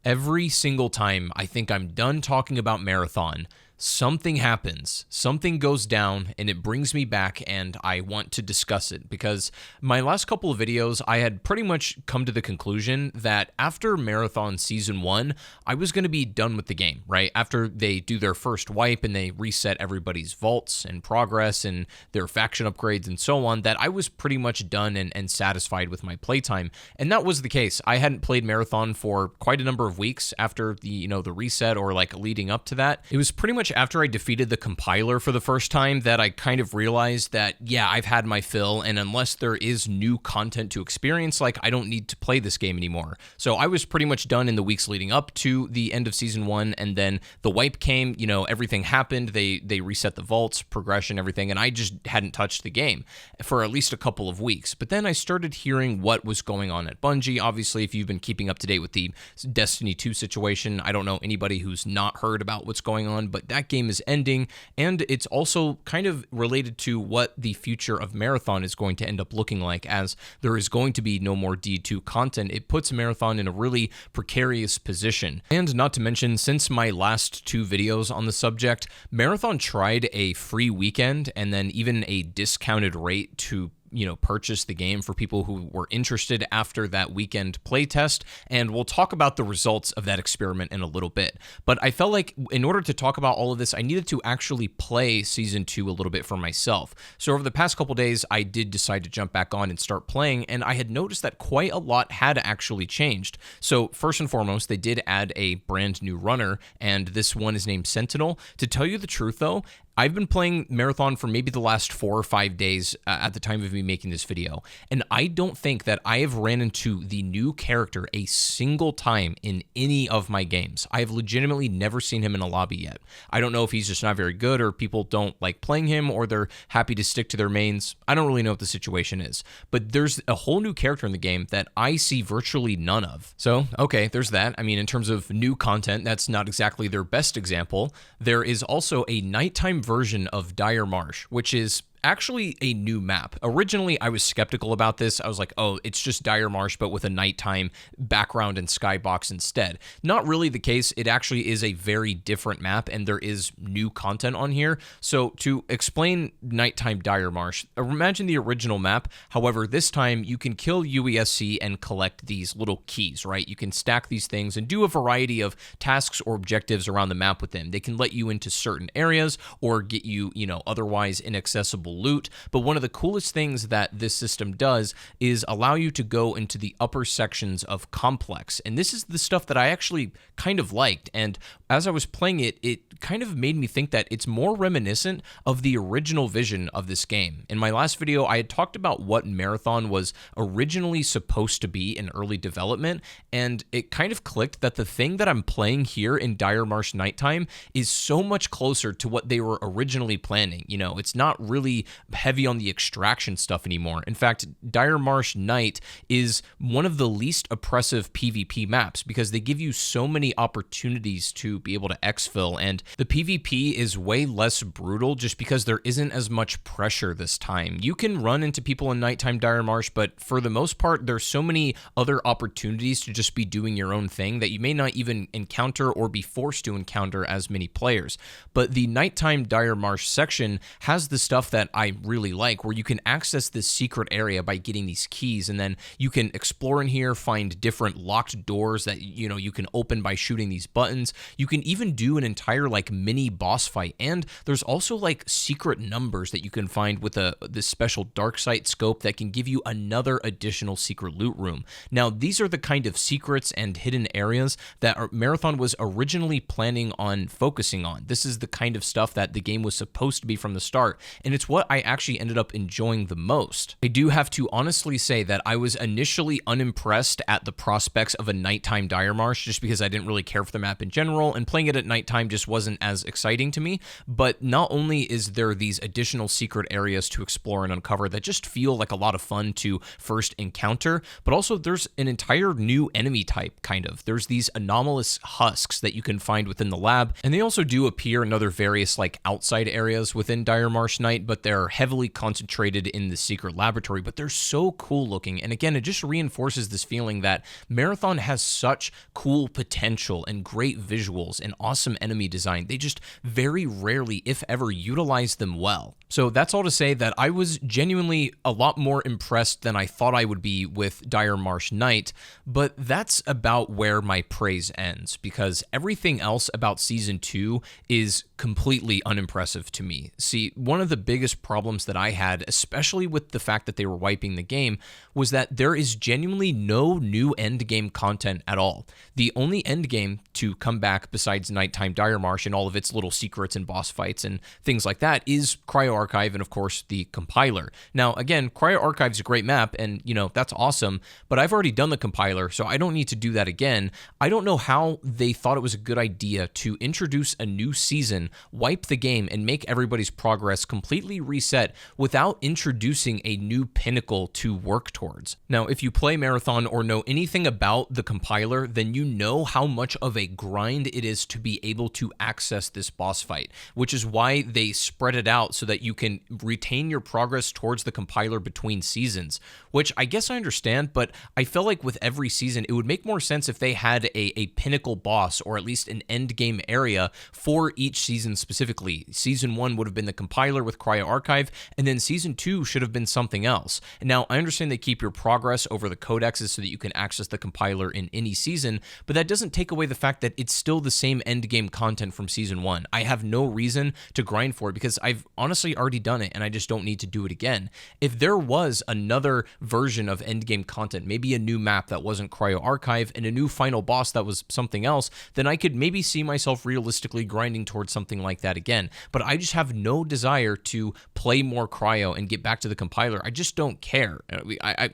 Every single time I think I'm done talking about Marathon, something happens, something goes down, and it brings me back, and I want to discuss it because my last couple of videos, I had pretty much come to the conclusion that after Marathon Season 1, I was going to be done with the game, right? After they do their first wipe and they reset everybody's vaults and progress and their faction upgrades and so on, that I was pretty much done and satisfied with my playtime. And that was the case. I hadn't played Marathon for quite a number of weeks after the reset or like leading up to that. It was pretty much after I defeated the compiler for the first time that I kind of realized that, yeah, I've had my fill, and unless there is new content to experience, like, I don't need to play this game anymore. So I was pretty much done in the weeks leading up to the end of Season 1, and then the wipe came, everything happened, they reset the vaults, progression, everything, and I just hadn't touched the game for at least a couple of weeks. But then I started hearing what was going on at Bungie. Obviously, if you've been keeping up to date with the Destiny 2 situation, I don't know anybody who's not heard about what's going on, but that game is ending, and it's also kind of related to what the future of Marathon is going to end up looking like, as there is going to be no more D2 content. It puts Marathon in a really precarious position. And not to mention, since my last two videos on the subject, Marathon tried a free weekend and then even a discounted rate to purchase the game for people who were interested after that weekend playtest, and we'll talk about the results of that experiment in a little bit. But I felt like in order to talk about all of this, I needed to actually play Season 2 a little bit for myself. So over the past couple days, I did decide to jump back on and start playing, and I had noticed that quite a lot had actually changed. So first and foremost, they did add a brand new runner, and this one is named Sentinel. To tell you the truth though, I've been playing Marathon for maybe the last 4 or 5 days at the time of me making this video, and I don't think that I have ran into the new character a single time in any of my games. I have legitimately never seen him in a lobby yet. I don't know if he's just not very good, or people don't like playing him, or they're happy to stick to their mains. I don't really know what the situation is, but there's a whole new character in the game that I see virtually none of. So, okay, there's that. I mean, in terms of new content, that's not exactly their best example. There is also a nighttime version of Dire Marsh, which is actually a new map. Originally, I was skeptical about this. I was like, oh, it's just Dire Marsh, but with a nighttime background and skybox instead. Not really the case. It actually is a very different map, and there is new content on here. So to explain nighttime Dire Marsh, imagine the original map. However, this time you can kill UESC and collect these little keys, right? You can stack these things and do a variety of tasks or objectives around the map with them. They can let you into certain areas or get you, otherwise inaccessible loot. But one of the coolest things that this system does is allow you to go into the upper sections of Complex. And this is the stuff that I actually kind of liked. And as I was playing it, it kind of made me think that it's more reminiscent of the original vision of this game. In my last video, I had talked about what Marathon was originally supposed to be in early development, and it kind of clicked that the thing that I'm playing here in Dire Marsh Nighttime is so much closer to what they were originally planning. It's not really heavy on the extraction stuff anymore. In fact, Dire Marsh Night is one of the least oppressive PvP maps because they give you so many opportunities to be able to exfil, and the PvP is way less brutal just because there isn't as much pressure this time. You can run into people in nighttime Dire Marsh, but for the most part, there's so many other opportunities to just be doing your own thing that you may not even encounter or be forced to encounter as many players. But the nighttime Dire Marsh section has the stuff that I really like, where you can access this secret area by getting these keys, and then you can explore in here, find different locked doors that you can open by shooting these buttons. You can even do an entire mini boss fight, and there's also secret numbers that you can find with this special dark sight scope that can give you another additional secret loot room. Now, these are the kind of secrets and hidden areas that Marathon was originally planning on focusing on. This is the kind of stuff that the game was supposed to be from the start, and it's what I actually ended up enjoying the most. I do have to honestly say that I was initially unimpressed at the prospects of a nighttime Dire Marsh just because I didn't really care for the map in general, and playing it at nighttime just wasn't as exciting to me. But not only is there these additional secret areas to explore and uncover that just feel like a lot of fun to first encounter, but also there's an entire new enemy type, kind of. There's these anomalous husks that you can find within the lab, and they also do appear in other various outside areas within Dire Marsh Night, but they're heavily concentrated in the secret laboratory, but they're so cool looking. And again, it just reinforces this feeling that Marathon has such cool potential and great visuals and awesome enemy design. They just very rarely, if ever, utilize them well. So that's all to say that I was genuinely a lot more impressed than I thought I would be with Dire Marsh Knight, but that's about where my praise ends, because everything else about Season 2 is completely unimpressive to me. See, one of the biggest problems that I had, especially with the fact that they were wiping the game, was that there is genuinely no new endgame content at all. The only endgame to come back besides Nighttime Dire Marsh and all of its little secrets and boss fights and things like that is Cryo Archive and, of course, the compiler. Now, again, Cryo Archive is a great map, and, that's awesome, but I've already done the compiler, so I don't need to do that again. I don't know how they thought it was a good idea to introduce a new season, wipe the game, and make everybody's progress completely reset without introducing a new pinnacle to work towards. Now, if you play Marathon or know anything about the compiler, then you know how much of a grind it is to be able to access this boss fight, which is why they spread it out so that you can retain your progress towards the compiler between seasons, which I guess I understand, but I feel like with every season, it would make more sense if they had a pinnacle boss or at least an end game area for each season specifically. Season 1 would have been the compiler with Cryo Archive, and then Season 2 should have been something else. And now, I understand they keep your progress over the codexes so that you can access the compiler in any season, but that doesn't take away the fact that it's still the same end game content from Season 1. I have no reason to grind for it because I've honestly already done it, and I just don't need to do it again. If there was another version of endgame content, maybe a new map that wasn't Cryo Archive and a new final boss that was something else, then I could maybe see myself realistically grinding towards something like that again. But I just have no desire to play more Cryo and get back to the compiler. I just don't care.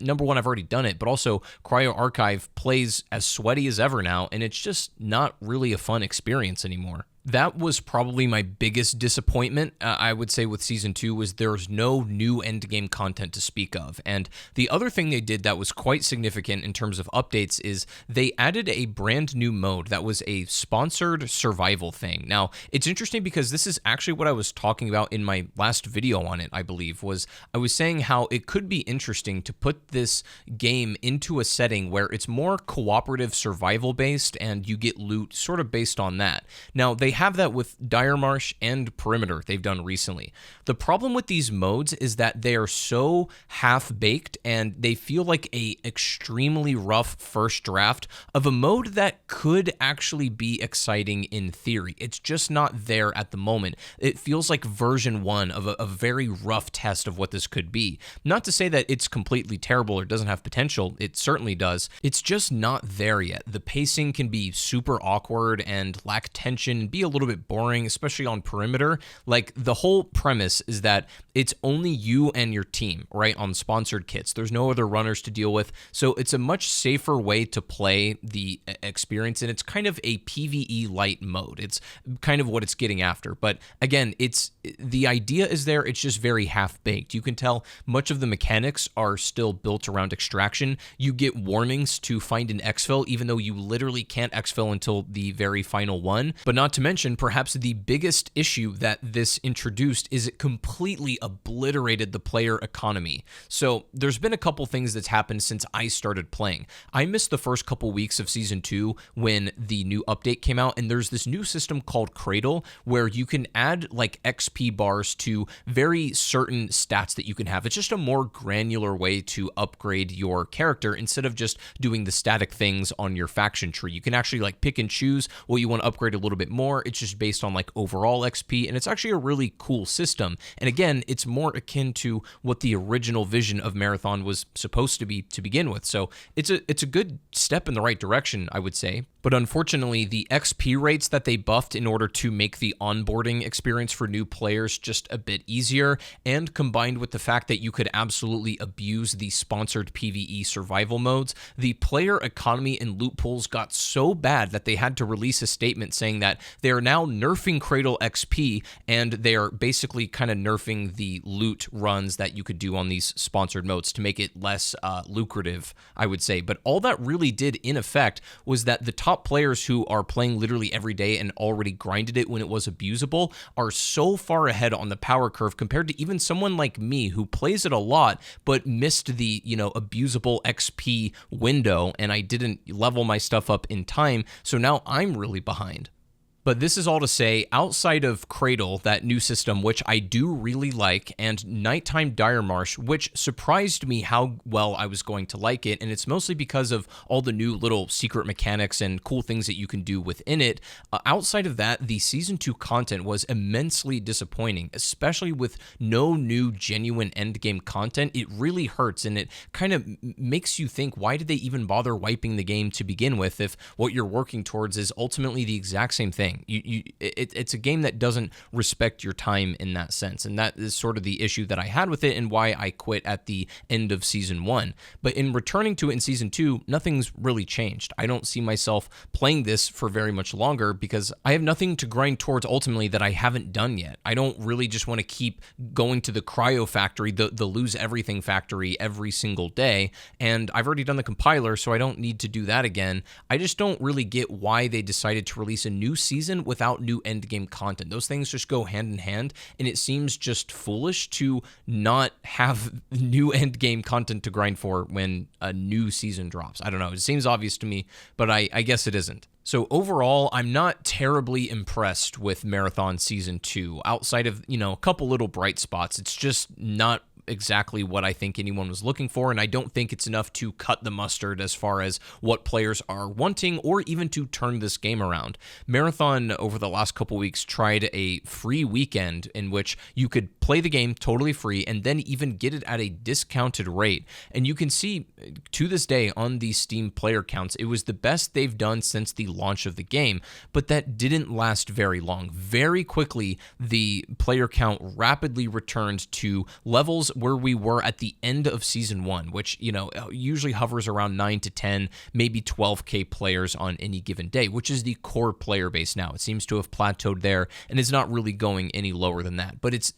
Number one, I've already done it, but also Cryo Archive plays as sweaty as ever now, and it's just not really a fun experience anymore. That was probably my biggest disappointment, I would say, with Season 2, was there's no new endgame content to speak of. And the other thing they did that was quite significant in terms of updates is they added a brand new mode that was a sponsored survival thing. Now, it's interesting because this is actually what I was talking about in my last video on it, I believe, was I was saying how it could be interesting to put this game into a setting where it's more cooperative survival-based and you get loot sort of based on that. Now, they have that with Dire Marsh and Perimeter they've done recently. The problem with these modes is that they are so half-baked and they feel like a extremely rough first draft of a mode that could actually be exciting in theory. It's just not there at the moment. It feels like version 1 of a very rough test of what this could be. Not to say that it's completely terrible or doesn't have potential. It certainly does. It's just not there yet. The pacing can be super awkward and lack tension and be a little bit boring, especially on Perimeter. Like, the whole premise is that it's only you and your team, right, on sponsored kits. There's no other runners to deal with, so it's a much safer way to play the experience, and it's kind of a PvE light mode. It's kind of what it's getting after, but again, the idea is there, it's just very half-baked. You can tell much of the mechanics are still built around extraction. You get warnings to find an exfil, even though you literally can't exfil until the very final one, but not to mention, perhaps the biggest issue that this introduced is it completely obliterated the player economy. So there's been a couple things that's happened since I started playing. I missed the first couple weeks of Season 2 when the new update came out, and there's this new system called Cradle where you can add like XP bars to very certain stats that you can have. It's just a more granular way to upgrade your character instead of just doing the static things on your faction tree. You can actually like pick and choose what you want to upgrade a little bit more. It's just based on like overall XP, and it's actually a really cool system. And again, it's more akin to what the original vision of Marathon was supposed to be to begin with. So it's a good step in the right direction, I would say. But unfortunately, the XP rates that they buffed in order to make the onboarding experience for new players just a bit easier, and combined with the fact that you could absolutely abuse the sponsored PvE survival modes, the player economy and loot pools got so bad that they had to release a statement saying that they are now nerfing Cradle XP, and they are basically kind of nerfing the loot runs that you could do on these sponsored modes to make it less lucrative, I would say. But all that really did in effect was that the top top players who are playing literally every day and already grinded it when it was abusable are so far ahead on the power curve compared to even someone like me who plays it a lot but missed the, abusable XP window, and I didn't level my stuff up in time, so now I'm really behind. But this is all to say, outside of Cradle, that new system, which I do really like, and Nighttime Dire Marsh, which surprised me how well I was going to like it, and it's mostly because of all the new little secret mechanics and cool things that you can do within it. Outside of that, the Season 2 content was immensely disappointing, especially with no new genuine endgame content. It really hurts, and it kind of makes you think, why did they even bother wiping the game to begin with if what you're working towards is ultimately the exact same thing? It's a game that doesn't respect your time in that sense, and that is sort of the issue that I had with it and why I quit at the end of Season 1. But in returning to it in Season 2, nothing's really changed. I don't see myself playing this for very much longer because I have nothing to grind towards ultimately that I haven't done yet. I don't really just want to keep going to the cryo factory, the lose everything factory every single day, and I've already done the compiler, so I don't need to do that again. I just don't really get why they decided to release a new season without new endgame content. Those things just go hand in hand, and it seems just foolish to not have new endgame content to grind for when a new season drops. I don't know. It seems obvious to me, but I guess it isn't. So overall, I'm not terribly impressed with Marathon Season 2. Outside of, a couple little bright spots, it's just not exactly what I think anyone was looking for, and I don't think it's enough to cut the mustard as far as what players are wanting or even to turn this game around. Marathon, over the last couple weeks, tried a free weekend in which you could play the game totally free and then even get it at a discounted rate. And you can see to this day on the Steam player counts, it was the best they've done since the launch of the game, but that didn't last very long. Very quickly, the player count rapidly returned to levels where we were at the end of Season 1, which, usually hovers around 9 to 10, maybe 12K players on any given day, which is the core player base now. It seems to have plateaued there and is not really going any lower than that. But it's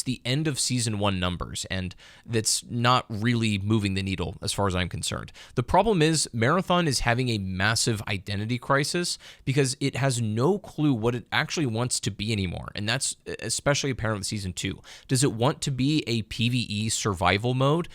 the end of Season 1 numbers, and that's not really moving the needle as far as I'm concerned. The problem is Marathon is having a massive identity crisis because it has no clue what it actually wants to be anymore, and that's especially apparent with Season 2. Does it want to be a PvE survival mode?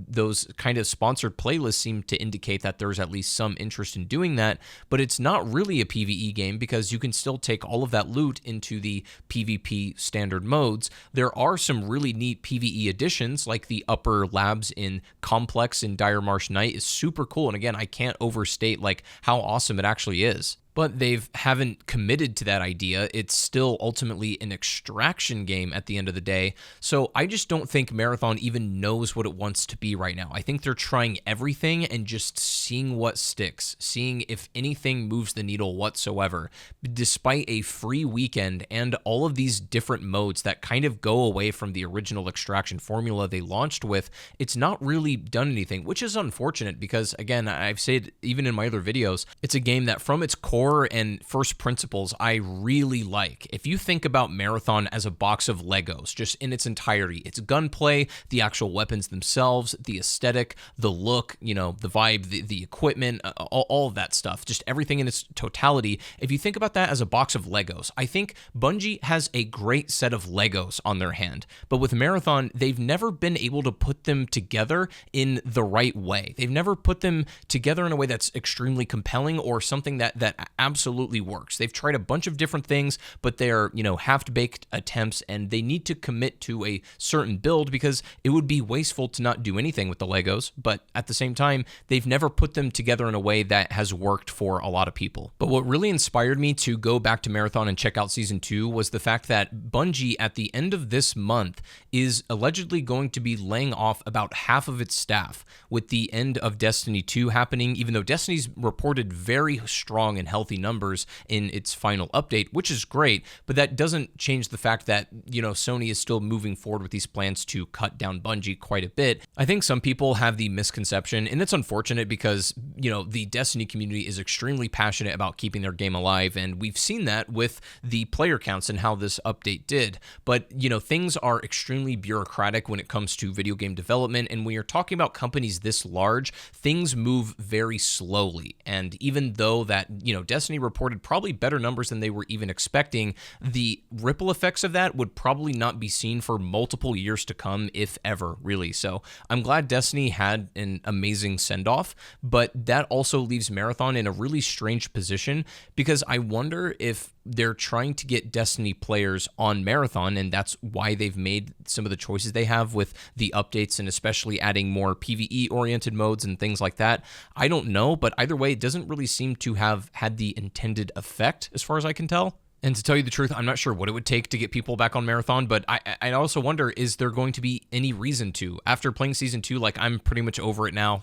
Those kind of sponsored playlists seem to indicate that there's at least some interest in doing that, but it's not really a PvE game because you can still take all of that loot into the PvP standard modes. There are some really neat PvE additions, like the upper labs in Complex in Dire Marsh Night is super cool, and again, I can't overstate how awesome it actually is. But they haven't committed to that idea. It's still ultimately an extraction game at the end of the day. So I just don't think Marathon even knows what it wants to be right now. I think they're trying everything and just seeing what sticks, seeing if anything moves the needle whatsoever. Despite a free weekend and all of these different modes that kind of go away from the original extraction formula they launched with, it's not really done anything, which is unfortunate because, again, I've said even in my other videos, it's a game that from its core and first principles I really like. If you think about Marathon as a box of Legos, just in its entirety, its gunplay, the actual weapons themselves, the aesthetic, the look, the vibe, the equipment, all of that stuff, just everything in its totality. If you think about that as a box of Legos, I think Bungie has a great set of Legos on their hand. But with Marathon, they've never been able to put them together in the right way. They've never put them together in a way that's extremely compelling or something that absolutely works. They've tried a bunch of different things, but they're, half-baked attempts, and they need to commit to a certain build because it would be wasteful to not do anything with the Legos, but at the same time, they've never put them together in a way that has worked for a lot of people. But what really inspired me to go back to Marathon and check out Season 2 was the fact that Bungie, at the end of this month, is allegedly going to be laying off about half of its staff, with the end of Destiny 2 happening, even though Destiny's reported very strong and healthy healthy numbers in its final update, which is great, but that doesn't change the fact that, Sony is still moving forward with these plans to cut down Bungie quite a bit. I think some people have the misconception, and it's unfortunate because, the Destiny community is extremely passionate about keeping their game alive, and we've seen that with the player counts and how this update did. But, things are extremely bureaucratic when it comes to video game development, and when you're talking about companies this large, things move very slowly. And even though that, Destiny reported probably better numbers than they were even expecting, the ripple effects of that would probably not be seen for multiple years to come, if ever, really. So I'm glad Destiny had an amazing send-off, but that also leaves Marathon in a really strange position, because I wonder if they're trying to get Destiny players on Marathon, and that's why they've made some of the choices they have with the updates and especially adding more PvE-oriented modes and things like that. I don't know, but either way, it doesn't really seem to have had the intended effect as far as I can tell. And to tell you the truth, I'm not sure what it would take to get people back on Marathon, but I also wonder, is there going to be any reason to? After playing Season 2, I'm pretty much over it now.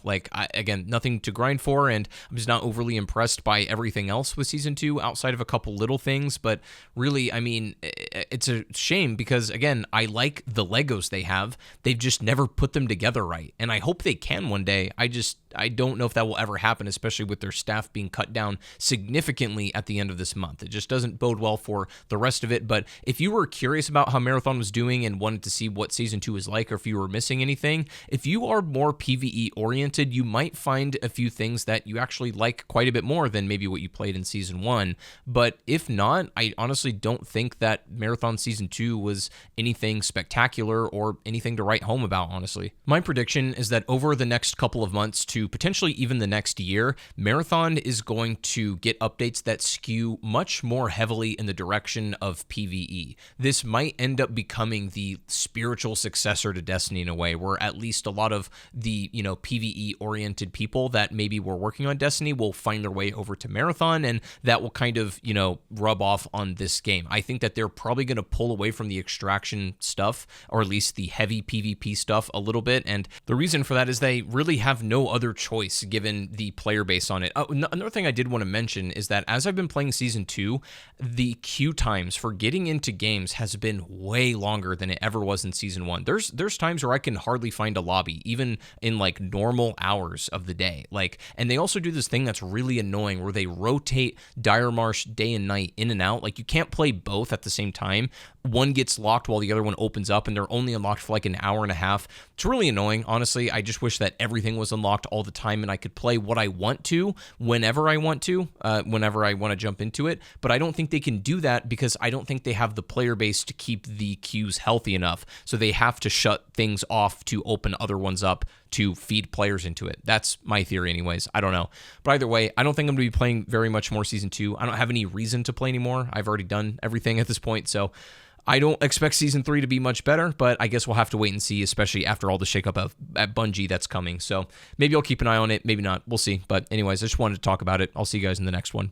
Again, nothing to grind for, and I'm just not overly impressed by everything else with Season 2 outside of a couple little things. But really, it's a shame because, again, I like the Legos they have. They've just never put them together right, and I hope they can one day. I don't know if that will ever happen, especially with their staff being cut down significantly at the end of this month. It just doesn't bode well for the rest of it. But if you were curious about how Marathon was doing and wanted to see what Season 2 is like, or if you were missing anything, if you are more PvE oriented, you might find a few things that you actually like quite a bit more than maybe what you played in Season 1. But if not, I honestly don't think that Marathon Season 2 was anything spectacular or anything to write home about, honestly. My prediction is that over the next couple of months to potentially even the next year, Marathon is going to get updates that skew much more heavily in the direction of PvE. This might end up becoming the spiritual successor to Destiny in a way, where at least a lot of the, PvE-oriented people that maybe were working on Destiny will find their way over to Marathon, and that will kind of, rub off on this game. I think that they're probably going to pull away from the extraction stuff, or at least the heavy PvP stuff a little bit, and the reason for that is they really have no other choice given the player base on it. Oh, another thing I did want to mention is that as I've been playing Season 2, the queue times for getting into games has been way longer than it ever was in Season 1. There's times where I can hardly find a lobby, even in normal hours of the day. And they also do this thing that's really annoying where they rotate Dire Marsh day and night in and out. You can't play both at the same time. One gets locked while the other one opens up, and they're only unlocked for an hour and a half. It's really annoying, honestly. I just wish that everything was unlocked all the time and I could play what I want to, whenever I want to jump into it. But I don't think they can do that because I don't think they have the player base to keep the queues healthy enough. So they have to shut things off to open other ones up to feed players into it. That's my theory anyways. I don't know. But either way, I don't think I'm going to be playing very much more Season 2. I don't have any reason to play anymore. I've already done everything at this point, so I don't expect Season 3 to be much better, but I guess we'll have to wait and see, especially after all the shakeup at Bungie that's coming. So maybe I'll keep an eye on it, maybe not. We'll see. But anyways, I just wanted to talk about it. I'll see you guys in the next one.